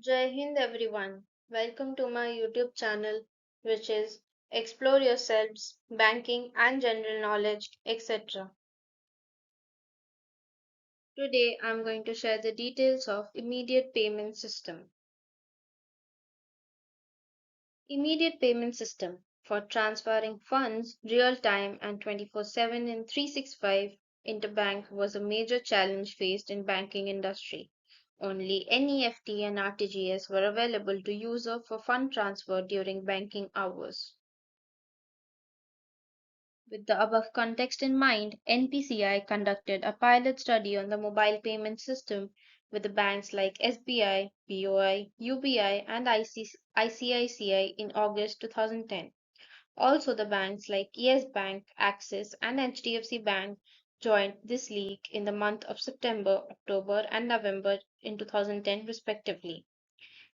Jai Hind everyone. Welcome to my YouTube channel, which is Explore Yourselves, Banking and General Knowledge, etc. Today I'm going to share the details of immediate payment system. Immediate payment system for transferring funds real time and 24/7 in 365 interbank was a major challenge faced in banking industry. Only NEFT and RTGS were available to user for fund transfer during banking hours. With the above context in mind, NPCI conducted a pilot study on the mobile payment system with the banks like SBI, BOI, UBI, and ICICI in August 2010. Also, the banks like Yes Bank, Axis, and HDFC Bank joined this league in the month of September, October, and November in 2010, respectively.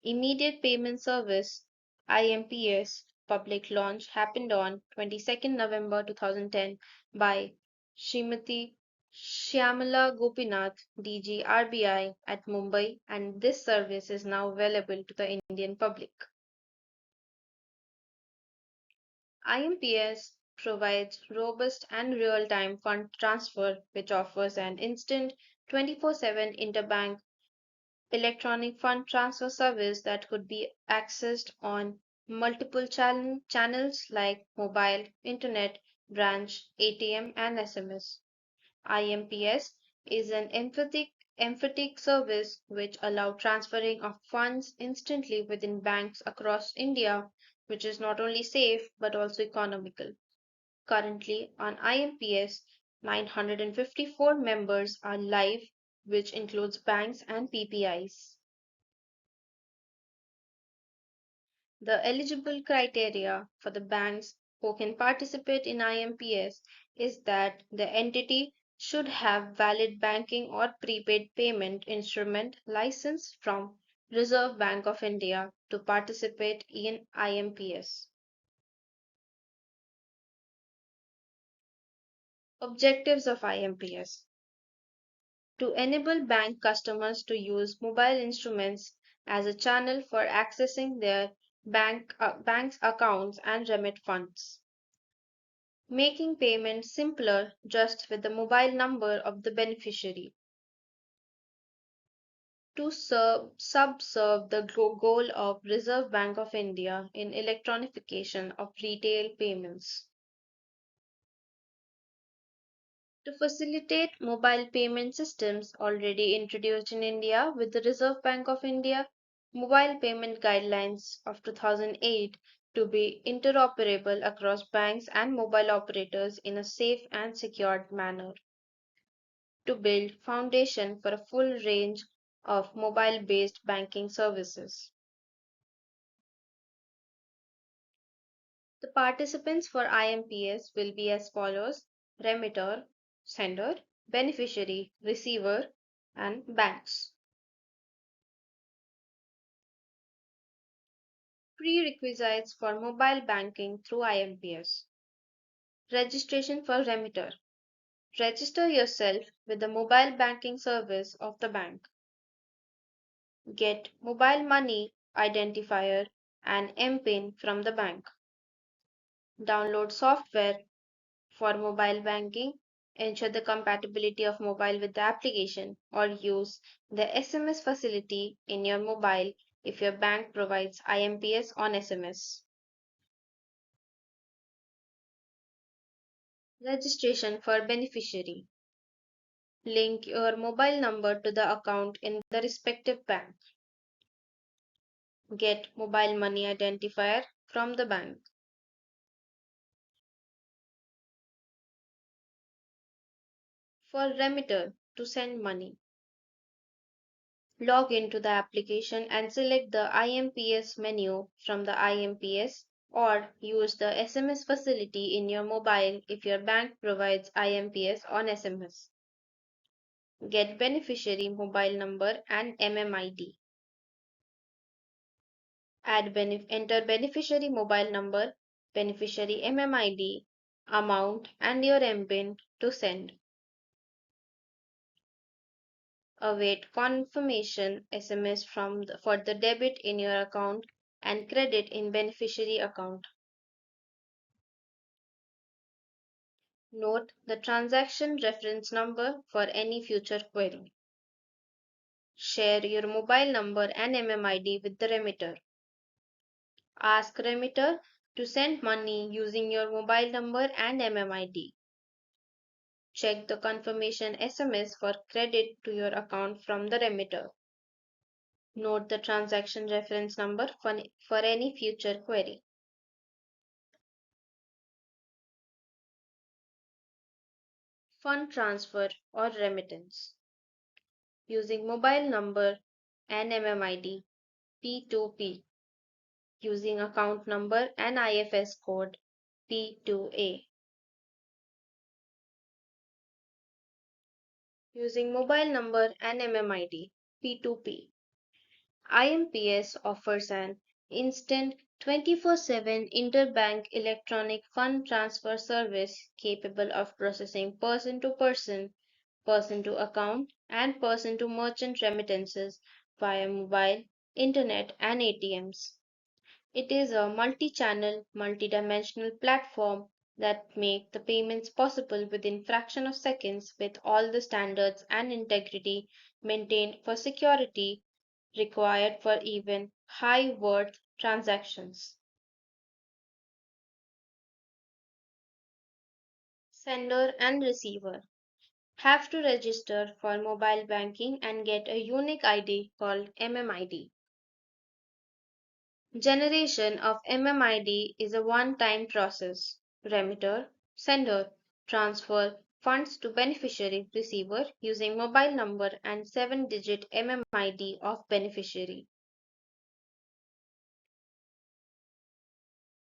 Immediate Payment Service (IMPS) public launch happened on 22nd November 2010 by Srimati Shyamala Gopinath, DG RBI at Mumbai, and this service is now available to the Indian public. IMPS provides robust and real-time fund transfer which offers an instant 24/7 interbank electronic fund transfer service that could be accessed on multiple channels like mobile, internet, branch, ATM, and SMS. IMPS is an emphatic service which allows transferring of funds instantly within banks across India, which is not only safe but also economical. Currently, on IMPS, 954 members are live, which includes banks and PPIs. The eligible criteria for the banks who can participate in IMPS is that the entity should have valid banking or prepaid payment instrument license from Reserve Bank of India to participate in IMPS. Objectives of IMPS: to enable bank customers to use mobile instruments as a channel for accessing their bank's accounts and remit funds, making payments simpler just with the mobile number of the beneficiary, to subserve the goal of Reserve Bank of India in electronification of retail payments, to facilitate mobile payment systems already introduced in India with the Reserve Bank of India Mobile Payment Guidelines of 2008 to be interoperable across banks and mobile operators in a safe and secured manner, to build foundation for a full range of mobile-based banking services. The participants for IMPS will be as follows: remitter, sender, beneficiary, receiver, and banks. Prerequisites for mobile banking through IMPS. Registration for remitter. Register yourself with the mobile banking service of the bank. Get mobile money identifier and MPIN from the bank. Download software for mobile banking. Ensure the compatibility of mobile with the application or use the SMS facility in your mobile if your bank provides IMPS on SMS. Registration for beneficiary. Link your mobile number to the account in the respective bank. Get mobile money identifier from the bank. For remitter to send money, log into the application and select the IMPS menu from the IMPS or use the SMS facility in your mobile if your bank provides IMPS on SMS. Get beneficiary mobile number and MMID. Enter beneficiary mobile number, beneficiary MMID, amount, and your MPIN to send. Await confirmation SMS for the debit in your account and credit in beneficiary account. Note the transaction reference number for any future query. Share your mobile number and MMID with the remitter. Ask remitter to send money using your mobile number and MMID. Check the confirmation SMS for credit to your account from the remitter. Note the transaction reference number for any future query. Fund transfer or remittance. Using mobile number and MMID P2P. Using account number and IFS code P2A. Using mobile number and MMID P2P. IMPS offers an instant 24/7 interbank electronic fund transfer service capable of processing person to account, and person to merchant remittances via mobile, internet, and ATMs. It is a multi-channel, multi-dimensional platform that make the payments possible within fraction of seconds with all the standards and integrity maintained for security required for even high worth transactions. Sender and receiver have to register for mobile banking and get a unique ID called MMID. Generation of MMID is a one-time process. Remitter, sender, transfer funds to beneficiary receiver using mobile number and 7-digit MMID of beneficiary.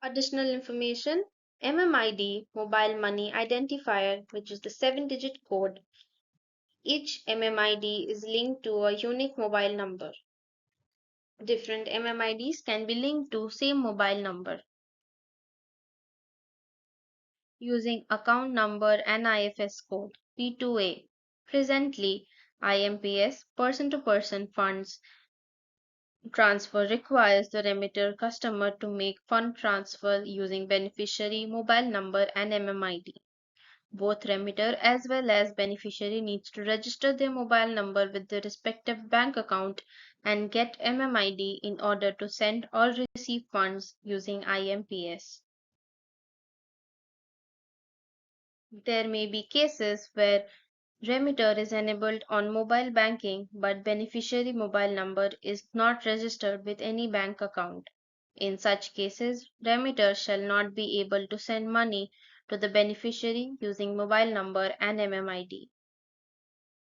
Additional information: MMID mobile money identifier, which is the 7-digit code. Each MMID is linked to a unique mobile number. Different MMIDs can be linked to same mobile number. Using account number and IFS code P2A. Presently, IMPS person to person funds transfer requires the remitter customer to make fund transfer using beneficiary mobile number and MMID. Both remitter as well as beneficiary needs to register their mobile number with the respective bank account and get MMID in order to send or receive funds using IMPS. There may be cases where remitter is enabled on mobile banking but beneficiary mobile number is not registered with any bank account. In such cases, remitter shall not be able to send money to the beneficiary using mobile number and MMID.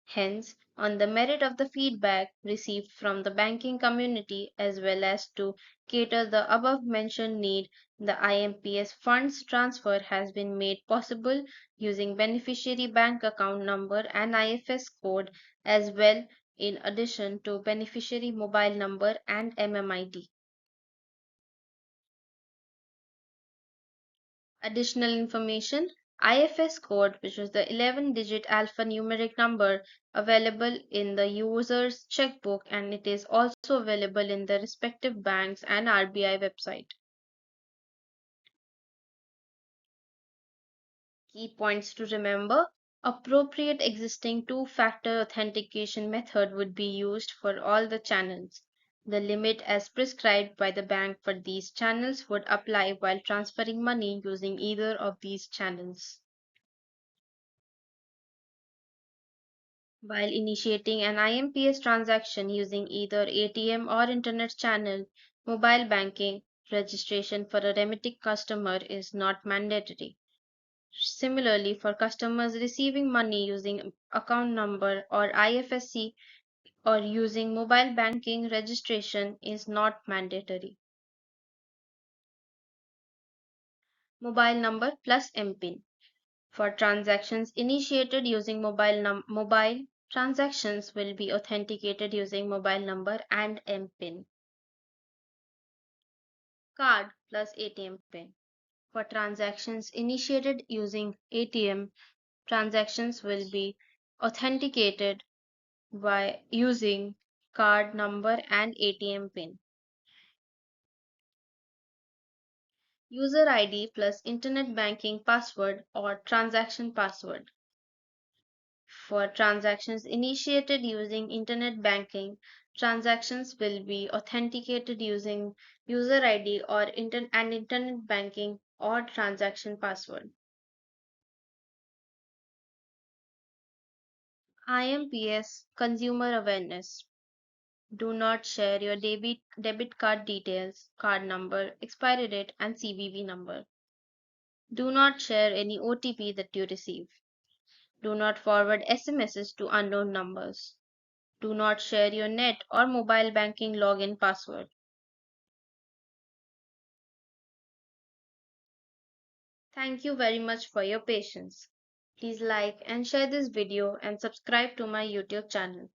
Hence, on the merit of the feedback received from the banking community as well as to cater the above mentioned need, the IMPS funds transfer has been made possible using beneficiary bank account number and IFS code as well in addition to beneficiary mobile number and MMID. Additional information: IFS code, which is the 11-digit alphanumeric number available in the user's checkbook, and it is also available in the respective banks and RBI website. Key points to remember: appropriate existing two-factor authentication method would be used for all the channels. The limit as prescribed by the bank for these channels would apply while transferring money using either of these channels. While initiating an IMPS transaction using either ATM or internet channel, mobile banking registration for a remitting customer is not mandatory. Similarly, for customers receiving money using account number or IFSC or using mobile banking, registration is not mandatory. Mobile number plus MPIN. For transactions initiated using mobile, transactions will be authenticated using mobile number and MPIN. Card plus ATM PIN. For transactions initiated using ATM, transactions will be authenticated by using card number and ATM pin. User ID plus internet banking password or transaction password. For transactions initiated using internet banking, transactions will be authenticated using user ID or internet banking or transaction password. IMPS Consumer Awareness. Do not share your debit card details, card number, expiry date, and CVV number. Do not share any OTP that you receive. Do not forward SMSs to unknown numbers. Do not share your net or mobile banking login password. Thank you very much for your patience. Please like and share this video and subscribe to my YouTube channel.